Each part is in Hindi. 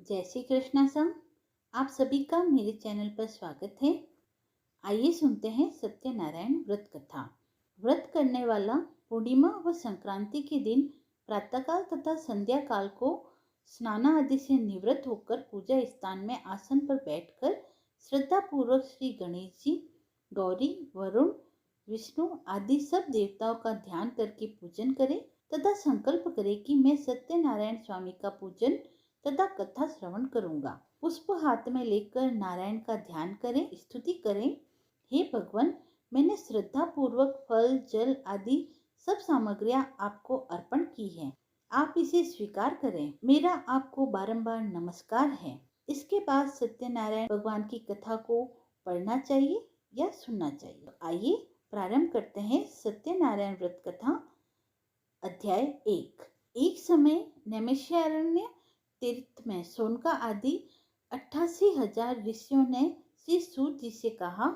जय श्री कृष्णा संग। आप सभी का मेरे चैनल पर स्वागत है। आइए सुनते हैं सत्यनारायण व्रत कथा। व्रत करने वाला पूर्णिमा व संक्रांति के दिन प्रातःकाल तथा संध्या काल को स्नान आदि से निवृत्त होकर पूजा स्थान में आसन पर बैठकर श्रद्धा पूर्वक श्री गणेश जी, गौरी, वरुण, विष्णु आदि सब देवताओं का ध्यान करके पूजन करें तथा संकल्प करें कि मैं सत्यनारायण स्वामी का पूजन तथा कथा श्रवण करूंगा। पुष्प हाथ में लेकर नारायण का ध्यान करें, स्तुति करें। हे भगवान, मैंने श्रद्धा पूर्वक फल, जल आदि सब सामग्रियां आपको अर्पण की हैं। आप इसे स्वीकार करें। मेरा आपको बारंबार नमस्कार है। इसके बाद सत्यनारायण भगवान की कथा को पढ़ना चाहिए या सुनना चाहिए। आइए प्रारंभ करते हैं सत्यनारायण व्रत कथा। अध्याय 1। एक समय नैमिषारण्य तीर्थ में सोनका आदि 88,000 ऋषियों ने श्री सूत जी से कहा,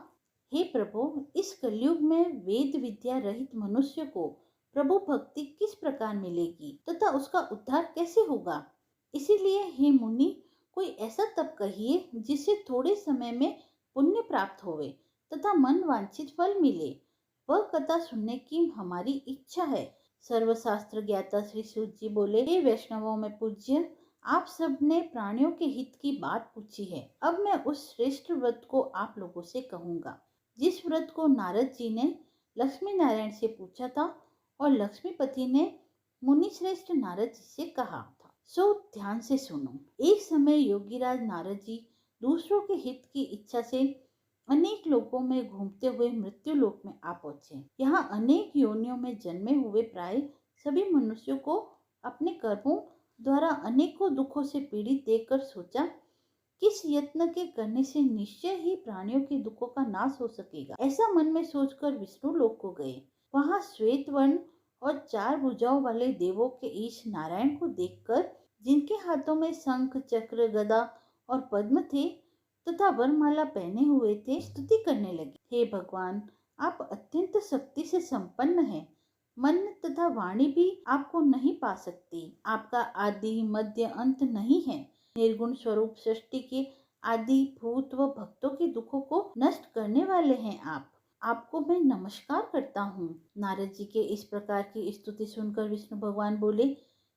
हे प्रभु, इस कलयुग में वेद विद्या रहित मनुष्य को प्रभु भक्ति किस प्रकार मिलेगी तथा उसका उद्धार कैसे होगा। इसीलिए हे मुनि, कोई ऐसा तप कहिए जिससे थोड़े समय में पुण्य प्राप्त होवे तथा मन वांछित फल मिले। वह कथा सुनने की हमारी इच्छा है। सर्वशास्त्र ज्ञाता श्री सूत जी बोले, हे वैष्णवों में पूज्य, आप सब ने प्राणियों के हित की बात पूछी है। अब मैं उस श्रेष्ठ व्रत को आप लोगों से कहूंगा, जिस व्रत को नारद जी ने लक्ष्मी नारायण से पूछा था और लक्ष्मीपति ने मुनि श्रेष्ठ नारद जी से कहा था। सो ध्यान से सुनो। एक समय योगीराज नारद जी दूसरों के हित की इच्छा से अनेक लोकों में घूमते हुए मृत्यु लोक में आ पहुंचे। यहाँ अनेक योनियों में जन्मे हुए प्राय सभी मनुष्यों को अपने कर्मों द्वारा अनेकों दुखों से पीड़ित देखकर सोचा, किस यत्न के करने से निश्चय ही प्राणियों के दुखों का नाश हो सकेगा। ऐसा मन में सोचकर विष्णु लोक को गए। वहां श्वेत वर्ण और 4 भुजाओं वाले देवों के ईश नारायण को देखकर, जिनके हाथों में शंख, चक्र, गदा और पद्म थे तथा वरमाला पहने हुए थे, स्तुति करने लगे। हे भगवान, आप अत्यंत शक्ति से संपन्न हैं। मन तथा वाणी भी आपको नहीं पा सकती। आपका आदि मध्य अंत नहीं है। निर्गुण स्वरूप सृष्टि के आदि भूत व भक्तों के दुखों को नष्ट करने वाले हैं आप। आपको मैं नमस्कार करता हूँ। नारद जी के इस प्रकार की स्तुति सुनकर विष्णु भगवान बोले,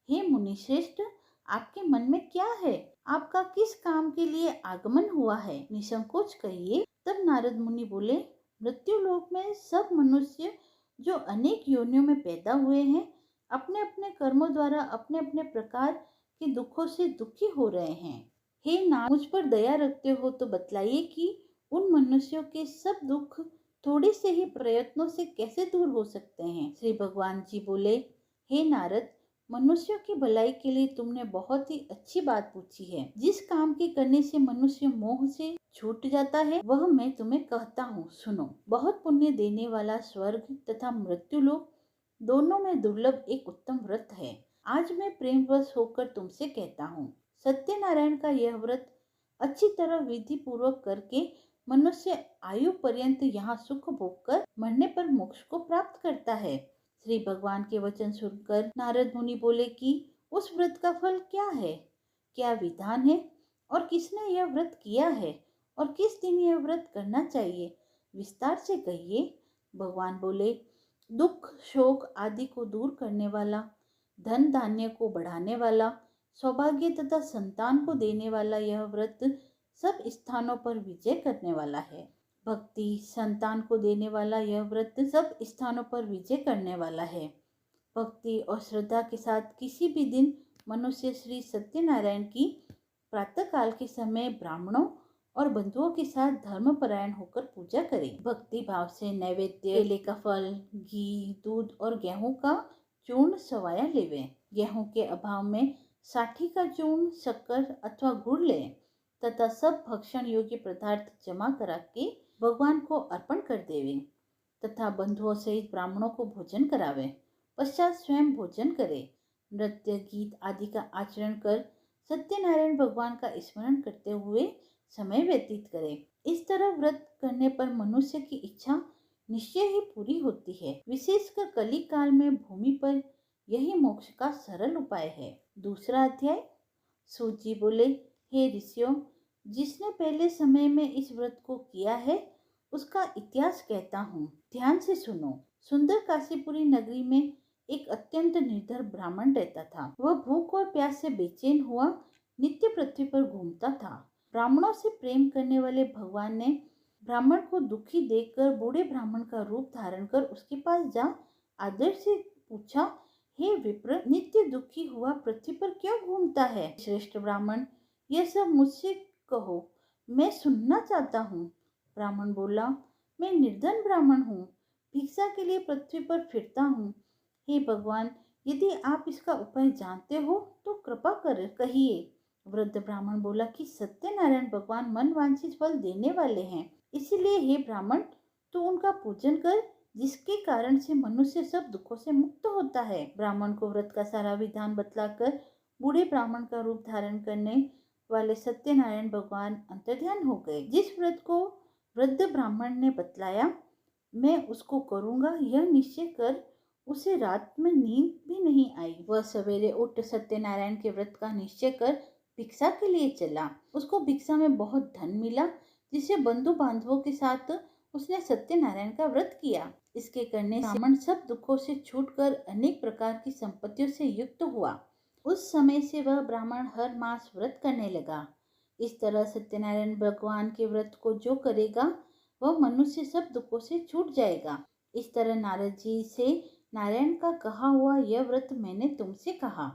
हे मुनि श्रेष्ठ, आपके मन में क्या है? आपका किस काम के लिए आगमन हुआ है? निसंकोच कहिए। तब नारद मुनि बोले, मृत्यु लोक में सब मनुष्य जो अनेक योनियों में पैदा हुए हैं, अपने अपने कर्मों द्वारा अपने अपने प्रकार के दुखों से दुखी हो रहे हैं। हे नाथ, मुझ पर दया रखते हो तो बतलाइए कि उन मनुष्यों के सब दुख थोड़े से ही प्रयत्नों से कैसे दूर हो सकते हैं। श्री भगवान जी बोले, हे नारद, मनुष्यों की भलाई के लिए तुमने बहुत ही अच्छी बात पूछी है। जिस काम के करने से मनुष्य मोह से छूट जाता है, वह मैं तुम्हें कहता हूँ, सुनो। बहुत पुण्य देने वाला स्वर्ग तथा मृत्यु लोक दोनों में दुर्लभ एक उत्तम व्रत है। आज मैं प्रेमवश होकर तुमसे कहता हूँ, सत्यनारायण का यह व्रत अच्छी तरह विधि पूर्वक करके मनुष्य आयु पर्यंत यहाँ सुख भोग कर मरने पर मोक्ष को प्राप्त करता है। श्री भगवान के वचन सुनकर नारद मुनि बोले कि उस व्रत का फल क्या है, क्या विधान है और किसने यह व्रत किया है और किस दिन यह व्रत करना चाहिए, विस्तार से कहिए। भगवान बोले, दुख, शोक आदि को दूर करने वाला, धन धान्य को बढ़ाने वाला, सौभाग्य तथा संतान को देने वाला यह व्रत सब स्थानों पर विजय करने वाला है। भक्ति, संतान को देने वाला यह व्रत सब स्थानों पर विजय करने वाला है। भक्ति और श्रद्धा के साथ किसी भी दिन मनुष्य श्री सत्यनारायण की प्रातः काल के समय ब्राह्मणों और बंधुओं के साथ धर्मपरायण होकर पूजा करे। भक्ति भाव से नैवेद्य, केले का फल, घी, दूध और गेहूं का चूर्ण सवाया लेवे। गेहूं के अभाव में साठी का चूर्ण, शक्कर अथवा गुड़ ले तथा सब भक्षण योग्य पदार्थ जमा करा के भगवान को अर्पण कर देवे तथा बंधुओं सहित ब्राह्मणों को भोजन करावे। पश्चात स्वयं भोजन करे। नृत्य, गीत आदि का आचरण कर सत्यनारायण भगवान का स्मरण करते हुए समय व्यतीत करे। इस तरह व्रत करने पर मनुष्य की इच्छा निश्चय ही पूरी होती है। विशेषकर कली काल में भूमि पर यही मोक्ष का सरल उपाय है। दूसरा अध्याय। सूत जी बोले, हे ऋषियों, जिसने पहले समय में इस व्रत को किया है उसका इतिहास कहता हूँ, ध्यान से सुनो। सुंदर काशीपुरी नगरी में एक अत्यंत निर्धर ब्राह्मण रहता था। वह भूख और प्यास से बेचैन हुआ नित्य पृथ्वी पर घूमता था। ब्राह्मणों से प्रेम करने वाले भगवान ने ब्राह्मण को दुखी देखकर बूढ़े ब्राह्मण का रूप धारण कर उसके पास जा आदर से पूछा, हे विप्र, नित्य दुखी हुआ पृथ्वी पर क्यों घूमता है? श्रेष्ठ ब्राह्मण, यह सब मुझसे कहो, मैं सुनना चाहता हूँ। ब्राह्मण बोला, मैं निर्धन ब्राह्मण हूँ, भिक्षा के लिए पृथ्वी पर फिरता हूँ। हे भगवान, यदि आप इसका उपाय जानते हो तो कृपा कर कहिए। वृद्ध ब्राह्मण बोला कि सत्यनारायण भगवान मन वांछित फल देने वाले हैं, इसीलिए हे ब्राह्मण, तू उनका पूजन कर, जिसके कारण से मनुष्य सब दुखों से मुक्त होता है। ब्राह्मण को व्रत का सारा विधान बतलाकर बूढ़े ब्राह्मण का रूप धारण करने वाले सत्यनारायण भगवान अंतर्ध्यान हो गए। जिस व्रत को वृद्ध ब्राह्मण ने बतलाया, मैं उसको करूंगा, यह निश्चय कर उसे रात में नींद भी नहीं आई। वह सवेरे उठ सत्यनारायण के व्रत का निश्चय कर भिक्षा के लिए चला। उसको भिक्षा में बहुत धन मिला, जिसे बंधु बांधवों के साथ उसने सत्यनारायण का व्रत किया। इसके करने से ब्राह्मण सब दुखों से छूटकर अनेक प्रकार की संपत्तियों से युक्त हुआ। उस समय से वह ब्राह्मण हर मास व्रत करने लगा। इस तरह सत्यनारायण भगवान के व्रत को जो करेगा वह मनुष्य सब दुखों से छूट जाएगा। इस तरह नारद जी से नारायण का कहा हुआ यह व्रत मैंने तुमसे कहा।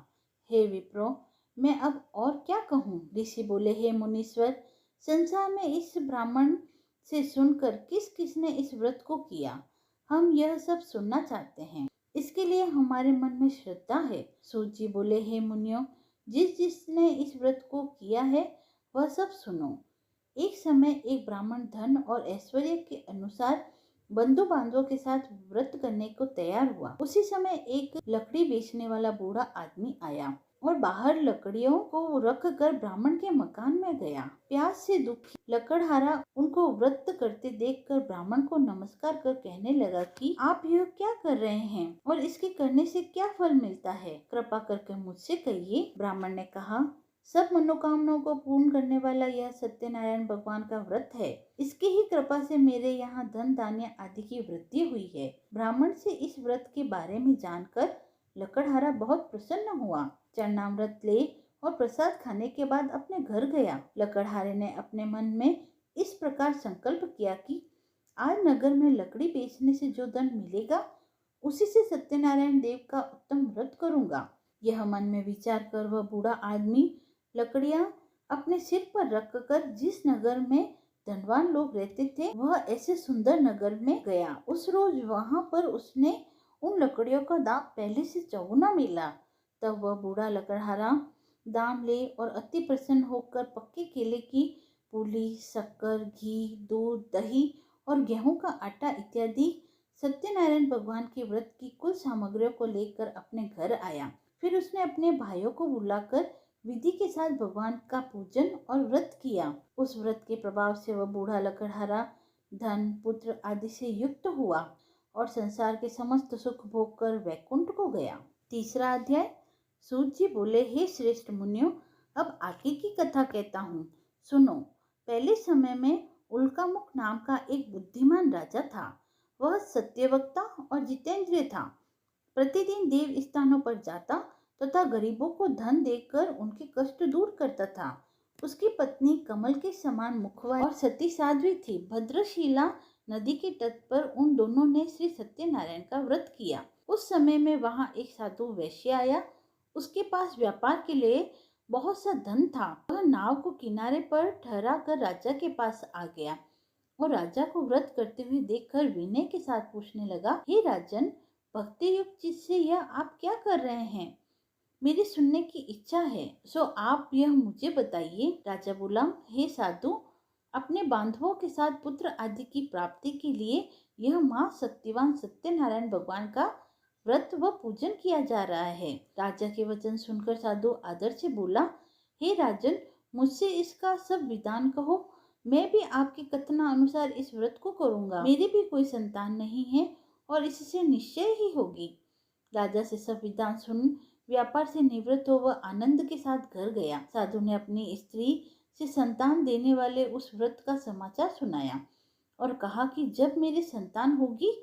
हे विप्रो, मैं अब और क्या कहूँ? ऋषि बोले, हे मुनीश्वर, संसार में इस ब्राह्मण से सुनकर किस किसने इस व्रत को किया, हम यह सब सुनना चाहते हैं। इसके लिए हमारे मन में श्रद्धा है। सूत जी बोले, हे मुनियों, जिस जिसने इस व्रत को किया है वह सब सुनो। एक समय एक ब्राह्मण धन और ऐश्वर्य के अनुसार बंधु बांधवों के साथ व्रत करने को तैयार हुआ। उसी समय एक लकड़ी बेचने वाला बूढ़ा आदमी आया और बाहर लकड़ियों को रख कर ब्राह्मण के मकान में गया। प्यास से दुखी लकड़हारा उनको व्रत करते देखकर ब्राह्मण को नमस्कार कर कहने लगा कि आप यह क्या कर रहे हैं और इसके करने से क्या फल मिलता है, कृपा करके मुझसे कहिए। ब्राह्मण ने कहा, सब मनोकामनाओं को पूर्ण करने वाला यह सत्यनारायण भगवान का व्रत है। इसकी ही कृपा से मेरे यहाँ धन धान्य आदि की वृद्धि हुई है। ब्राह्मण से इस व्रत के बारे में जानकर लकड़हारा बहुत प्रसन्न हुआ। चरणामृत ले और प्रसाद खाने के बाद अपने घर गया। लकड़हारे ने अपने मन में इस प्रकार संकल्प किया कि आज नगर में लकड़ी बेचने से जो धन मिलेगा उसी से सत्यनारायण देव का उत्तम व्रत करूंगा। यह मन में विचार कर वह बूढ़ा आदमी लकड़ियां अपने सिर पर रखकर जिस नगर में धनवान लोग रहते थे वह ऐसे सुंदर नगर में गया। उस रोज वहां पर उसने उन लकड़ियों का दाम पहले से चौगुना मिला। तब वह बूढ़ा लकड़हारा दाम ले और अति प्रसन्न होकर पक्के केले की पूली, शक्कर, घी, दूध, दही और गेहूं का आटा इत्यादि सत्यनारायण भगवान के व्रत की कुल सामग्रियों को लेकर अपने घर आया। फिर उसने अपने भाइयों को बुलाकर विधि के साथ भगवान का पूजन और व्रत किया। उस व्रत के प्रभाव से वह बूढ़ा लकड़हारा धन, पुत्र आदि से युक्त हुआ और संसार के समस्त सुख भोग कर वैकुंठ को गया। तीसरा अध्याय। सूत जी बोले, हे श्रेष्ठ मुनियों, अब आगे की कथा कहता हूँ, सुनो। पहले समय में उल्कामुख नाम का एक बुद्धिमान राजा था। वह सत्यवक्ता और जितेंद्रिय था। प्रतिदिन देव स्थानों पर जाता तथा गरीबों को धन देकर उनके कष्ट दूर करता था। उसकी पत्नी कमल के समान मुखवाली और सती साध्वी थी। भद्रशिला नदी के तट पर उन दोनों ने श्री सत्यनारायण का व्रत किया। उस समय में वहाँ एक साधु वैश्य आया। उसके पास व्यापार के लिए बहुत सा धन था। वह नाव को किनारे पर ठहरा कर राजा के पास आ गया और राजा को व्रत करते हुए देखकर विनय के साथ पूछने लगा, हे राजन, भक्ति युक्त चित्त से यह आप क्या कर रहे हैं? मेरी सुनने की इच्छा है, सो आप यह मुझे बताइए। राजा बोला, हे साधु, अपने बांधवों के साथ पुत्र आदि की प्राप्ति के लिए यह माँ सत्यवान सत्यनारायण भगवान का व्रत व पूजन किया जा रहा है। राजा के वचन सुनकर साधु आदर से बोला, हे राजन, मुझसे इसका सब विधान कहो, मैं भी आपके कथनानुसार इस व्रत को करूंगा। मेरी भी कोई संतान नहीं है और इससे निश्चय ही होगी। राजा से सब विधान सुन व्यापार से निवृत्त हो वह आनंद के साथ घर गया। साधु ने अपनी स्त्री से संतान देने वाले उस व्रत का समाचार सुनाया और कहा कि जब मेरी संतान होगी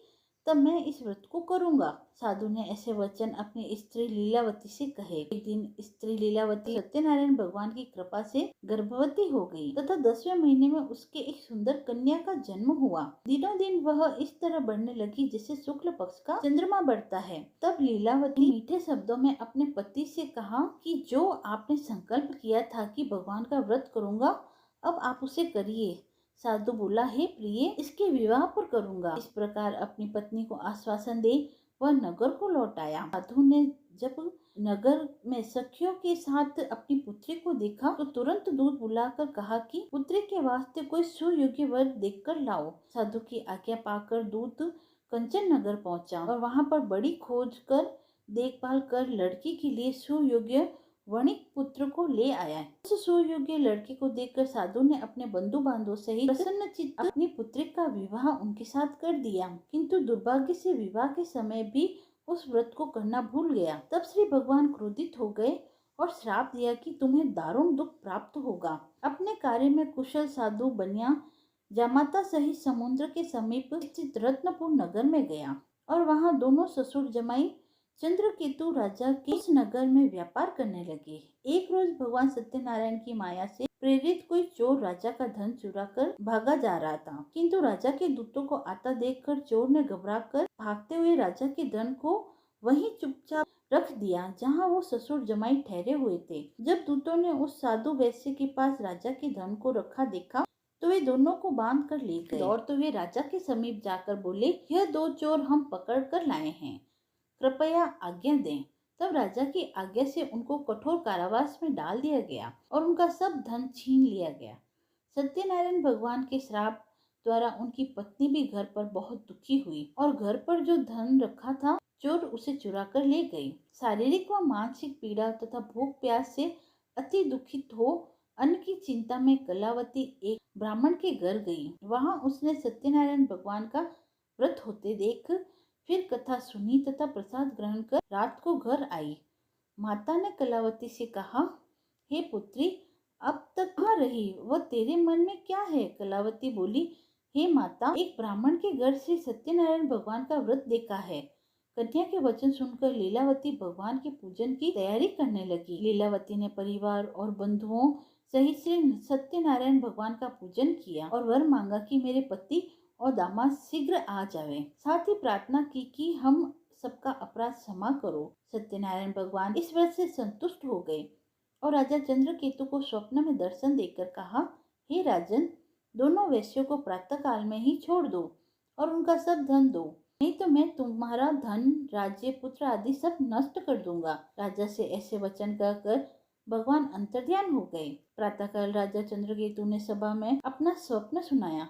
तब मैं इस व्रत को करूंगा। साधु ने ऐसे वचन अपनी स्त्री लीलावती से कहे। एक दिन स्त्री लीलावती सत्यनारायण भगवान की कृपा से गर्भवती हो गई तथा 10वें महीने में उसके एक सुंदर कन्या का जन्म हुआ। दिनों दिन वह इस तरह बढ़ने लगी जैसे शुक्ल पक्ष का चंद्रमा बढ़ता है। तब लीलावती मीठे शब्दों में अपने पति से कहा कि जो आपने संकल्प किया था कि भगवान का व्रत करूंगा, अब आप उसे करिए। साधु बोला, हे प्रिय, इसके विवाह पर करूंगा। इस प्रकार अपनी पत्नी को आश्वासन दे वह नगर को लौट आया। साधु ने जब नगर में सखियों के साथ अपनी पुत्री को देखा तो तुरंत दूत बुलाकर कहा कि पुत्री के वास्ते कोई सुयोग्य वर देखकर लाओ। साधु की आज्ञा पाकर दूत कंचन नगर पहुंचा और वहां पर बड़ी खोज कर देखभाल कर लड़की के लिए सुयोग्य वणिक पुत्र को ले आया। उस सुयोग्य लड़की को देखकर साधु ने अपने बंधु बांधवों सहित प्रसन्नचित्त अपनी पुत्री का विवाह उनके साथ कर दिया, किंतु दुर्भाग्य से विवाह के समय भी उस व्रत को करना भूल गया। तब श्री भगवान क्रोधित हो गए और श्राप दिया कि तुम्हें दारुण दुख प्राप्त होगा। अपने कार्य में कुशल साधु बनिया जामाता सहित समुद्र के समीप स्थित रत्नपुर नगर में गया और वहां दोनों ससुर जमाई चंद्रकेतु राजा के उस नगर में व्यापार करने लगे। एक रोज भगवान सत्यनारायण की माया से प्रेरित कोई चोर राजा का धन चुरा कर भागा जा रहा था, किंतु राजा के दूतों को आता देखकर चोर ने घबराकर भागते हुए राजा के धन को वहीं चुपचाप रख दिया जहां वो ससुर जमाई ठहरे हुए थे। जब दूतों ने उस साधु वैश्य के पास राजा के धन को रखा देखा तो वे दोनों को बांध कर ले गए। दौड़ते हुए राजा के समीप जाकर बोले, यह 2 चोर हम पकड़ कर लाए हैं, कृपया आज्ञा दें। तब राजा की आज्ञा से उनको कठोर कारावास में डाल दिया गया और उनका सब धन छीन लिया गया। सत्यनारायण भगवान के श्राप द्वारा उनकी पत्नी भी घर पर बहुत दुखी हुई और घर पर जो धन रखा था चोर उसे चुरा कर ले गई। शारीरिक व मानसिक पीड़ा तथा भूख प्यास से अति दुखित हो अन्न की चिंता में कलावती एक ब्राह्मण के घर गई। वहां उसने सत्यनारायण भगवान का व्रत होते देख फिर कथा सुनी तथा प्रसाद ग्रहण कर रात को घर आई। माता ने कलावती से कहा, हे पुत्री, अब तक कहाँ रही, वह तेरे मन में क्या है? कलावती बोली, हे माता, एक ब्राह्मण के घर से सत्यनारायण भगवान का व्रत देखा है। कन्या के वचन सुनकर लीलावती भगवान के पूजन की तैयारी करने लगी। लीलावती ने परिवार और बंधुओं सहित श्री सत्यनारायण भगवान का पूजन किया और वर मांगा कि मेरे पति और दामाद शीघ्र आ जावे। साथ ही प्रार्थना की कि हम सबका अपराध क्षमा करो। सत्यनारायण भगवान इस व्रत से संतुष्ट हो गए और राजा चंद्रकेतु को स्वप्न में दर्शन देकर कहा, हे राजन, दोनों वैश्यों को प्रातः काल में ही छोड़ दो और उनका सब धन दो, नहीं तो मैं तुम्हारा धन, राज्य, पुत्र आदि सब नष्ट कर दूंगा। राजा से ऐसे वचन कहकर भगवान अंतर्ध्यान हो गए। प्रातःकाल राजा चंद्रकेतु ने सभा में अपना स्वप्न सुनाया।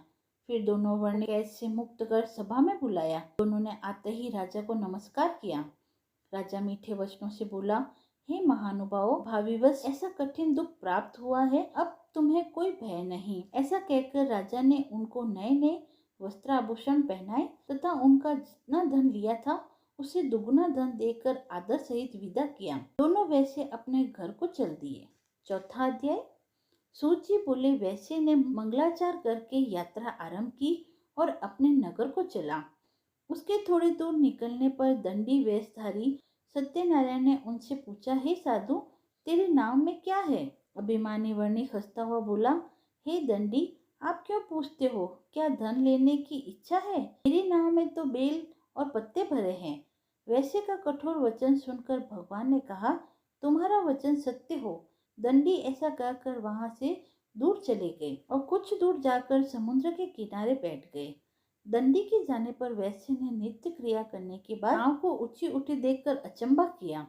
फिर दोनों वर्ण कैद से मुक्त कर सभा में बुलाया। दोनों ने आते ही राजा को नमस्कार किया। राजा मीठे वचनों से बोला, हे महानुभाव, भाविवश ऐसा कठिन दुख प्राप्त हुआ है, अब तुम्हें कोई भय नहीं। ऐसा कहकर राजा ने उनको नए नए वस्त्र आभूषण पहनाए तथा उनका जितना धन लिया था उसे दुगुना धन देकर आदर सहित विदा किया। दोनों वैसे अपने घर को चल दिए। चौथा अध्याय। सूत जी बोले, वैसे ने मंगलाचार करके यात्रा आरंभ की और अपने नगर को चला। उसके थोड़ी दूर निकलने पर दंडी वेशधारी सत्यनारायण ने उनसे पूछा, हे साधु, तेरे नाम में क्या है? अभिमानी वर्णिक हंसता हुआ बोला, हे दंडी, आप क्यों पूछते हो? क्या धन लेने की इच्छा है? मेरे नाम में तो बेल और पत्ते भरे हैं। वैसे का कठोर वचन सुनकर भगवान ने कहा, तुम्हारा वचन सत्य हो। दंडी ऐसा कहकर वहां से दूर चले गए और कुछ दूर जाकर समुद्र के किनारे बैठ गए। दंडी के जाने पर वैश्य ने नित्य क्रिया करने के बाद नाव को ऊंची उठी देखकर अचंभा किया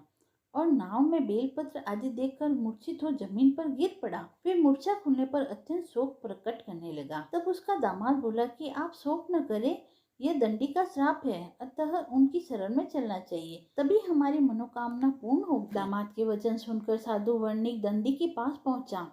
और नाव में बेलपत्र आदि देखकर मूर्छित हो जमीन पर गिर पड़ा। फिर मूर्छा खुलने पर अत्यंत शोक प्रकट करने लगा। तब उसका दामाद बोला कि आप शोक न करें, यह दंडी का श्राप है, अतः उनकी शरण में चलना चाहिए, तभी हमारी मनोकामना पूर्ण होगी। दामाद के वचन सुनकर साधु वर्णिक दंडी के पास पहुंचा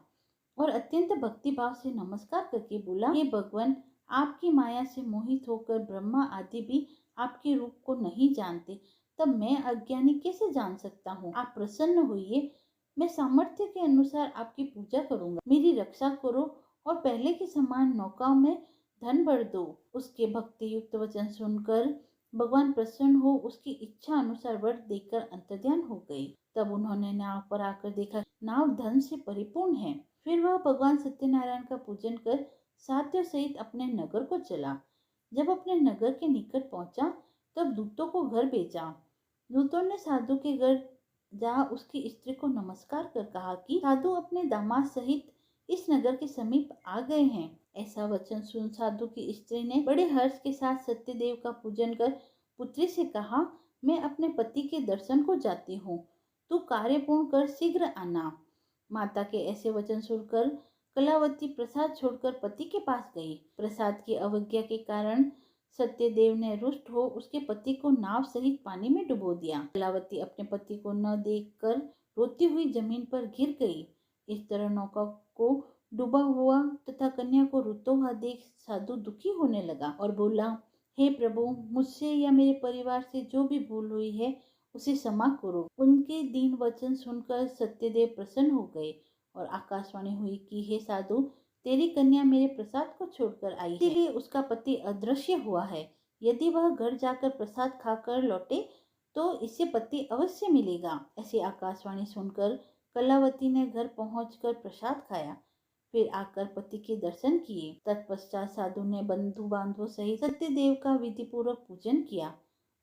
और अत्यंत भक्तिभाव से नमस्कार करके बोला, हे भगवान, आपकी माया से मोहित होकर ब्रह्मा आदि भी आपके रूप को नहीं जानते, तब मैं अज्ञानी कैसे जान सकता हूँ? आप प्रसन्न होइए, मैं सामर्थ्य के अनुसार आपकी पूजा करूंगा। मेरी रक्षा करो और पहले के समान नौकाओं में धन भर दो। उसके भक्ति युक्त वचन सुनकर भगवान प्रसन्न हो उसकी इच्छा अनुसार वर देकर अंतर्ध्यान हो गई। तब उन्होंने नाव पर आकर देखा नाव धन से परिपूर्ण है। फिर वह भगवान सत्यनारायण का पूजन कर साध्य सहित अपने नगर को चला। जब अपने नगर के निकट पहुंचा तब दूतों को घर भेजा। दूतों ने साधु के घर जा उसकी स्त्री को नमस्कार कर कहा कि साधु अपने दामाद सहित इस नगर के समीप आ गए हैं। ऐसा वचन सुन साधु की स्त्री ने बड़े हर्ष के साथ सत्यदेव का पूजन कर पुत्री से कहा, मैं अपने पति के दर्शन को जाती हूँ, तू कार्य पूर्ण कर शीघ्र आना। माता के ऐसे वचन सुनकर कलावती प्रसाद छोड़कर पति के पास गई। प्रसाद की अवज्ञा के कारण सत्यदेव ने रुष्ट हो उसके पति को नाव सहित पानी में डुबो दिया। कलावती अपने पति को न देखकर रोती हुई जमीन पर गिर गई। इस तरह नौका को डूबा हुआ तथा कन्या को रोता हुआ देख साधु दुखी होने लगा और बोला, हे प्रभु, मुझसे या मेरे परिवार से जो भी भूल हुई है उसे क्षमा करो। उनके दीन वचन सुनकर सत्यदेव प्रसन्न हो गए और आकाशवाणी हुई कि हे साधु, तेरी कन्या मेरे प्रसाद को छोड़कर आई है, इसलिए उसका पति अदृश्य हुआ है। यदि वह घर जाकर प्रसाद खाकर लौटे तो इसे पति अवश्य मिलेगा। ऐसी आकाशवाणी सुनकर कलावती ने घर पहुंचकर प्रसाद खाया, फिर आकर पति के दर्शन किए। तत्पश्चात साधु ने बंधु बांधवों सहित सत्यदेव का विधि पूर्वक पूजन किया।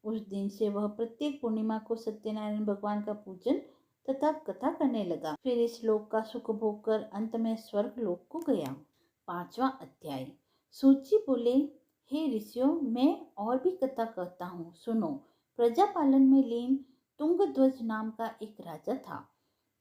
उस दिन से वह प्रत्येक पूर्णिमा को सत्यनारायण भगवान का पूजन तथा कथा करने लगा। फिर इस लोक का सुख भोग कर अंत में स्वर्ग लोक को गया। 5वां अध्याय। सूची बोले, हे ऋषियों, मैं और भी कथा कहता हूँ, सुनो। प्रजा पालन में लीन तुंगध्वज नाम का एक राजा था।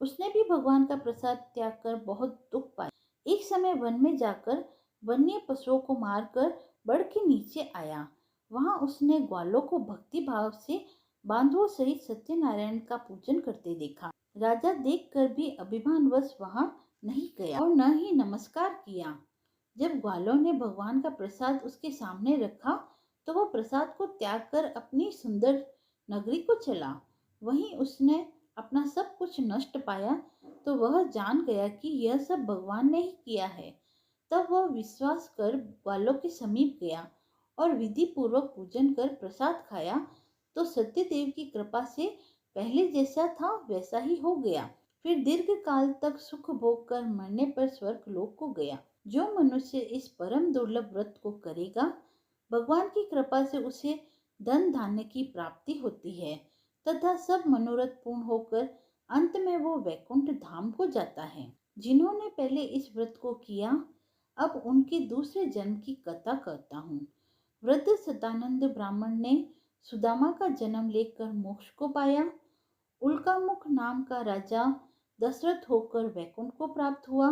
उसने भी भगवान का प्रसाद त्याग कर बहुत दुख पाया। एक समय वन में जाकर वन्य पशुओं को मारकर बड़ के नीचे आया। वहां उसने ग्वालों को भक्ति भाव से बांधवों सहित सत्यनारायण का पूजन करते देखा। राजा देखकर भी अभिमानवश वहां नहीं गया और न ही नमस्कार किया। जब ग्वालों ने भगवान का प्रसाद उसके सामने रखा तो वह प्रसाद को त्याग कर अपनी सुंदर नगरी को चला। वहीं उसने अपना सब कुछ नष्ट पाया तो वह जान गया कि यह सब भगवान ने ही किया है। तब वह विश्वास कर ग्वालों के समीप गया और विधि पूर्वक पूजन कर प्रसाद खाया तो सत्यदेव की कृपा से पहले जैसा था वैसा ही हो गया। फिर दीर्घ काल तक सुख भोग कर मरने पर स्वर्ग लोक को गया। जो मनुष्य इस परम दुर्लभ व्रत को करेगा, भगवान की कृपा से उसे धन धान्य की प्राप्ति होती है तथा सब मनोरथ पूर्ण होकर अंत में वो वैकुंठ धाम को जाता है। जिन्होंने पहले इस व्रत को किया, अब उनके दूसरे जन्म की कथा कहता हूँ। वृद्ध सदानंद ब्राह्मण ने सुदामा का जन्म लेकर मोक्ष को पाया। उल्कामुख नाम का राजा दशरथ होकर वैकुंठ को प्राप्त हुआ।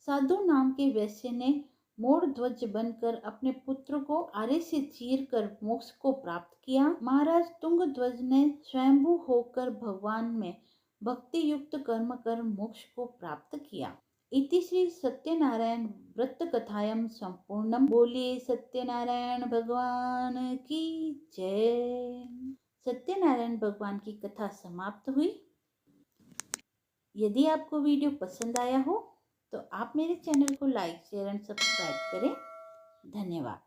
साधु नाम के वैश्य ने मोर ध्वज बनकर अपने पुत्र को आरे से चीर कर मोक्ष को प्राप्त किया। महाराज तुंगध्वज ने स्वयंभू होकर भगवान में भक्ति युक्त कर्म कर मोक्ष को प्राप्त किया। इति श्री सत्यनारायण व्रत कथायम संपूर्णम। बोलिए सत्यनारायण भगवान की जय। सत्यनारायण भगवान की कथा समाप्त हुई। यदि आपको वीडियो पसंद आया हो तो आप मेरे चैनल को लाइक, शेयर एंड सब्सक्राइब करें। धन्यवाद।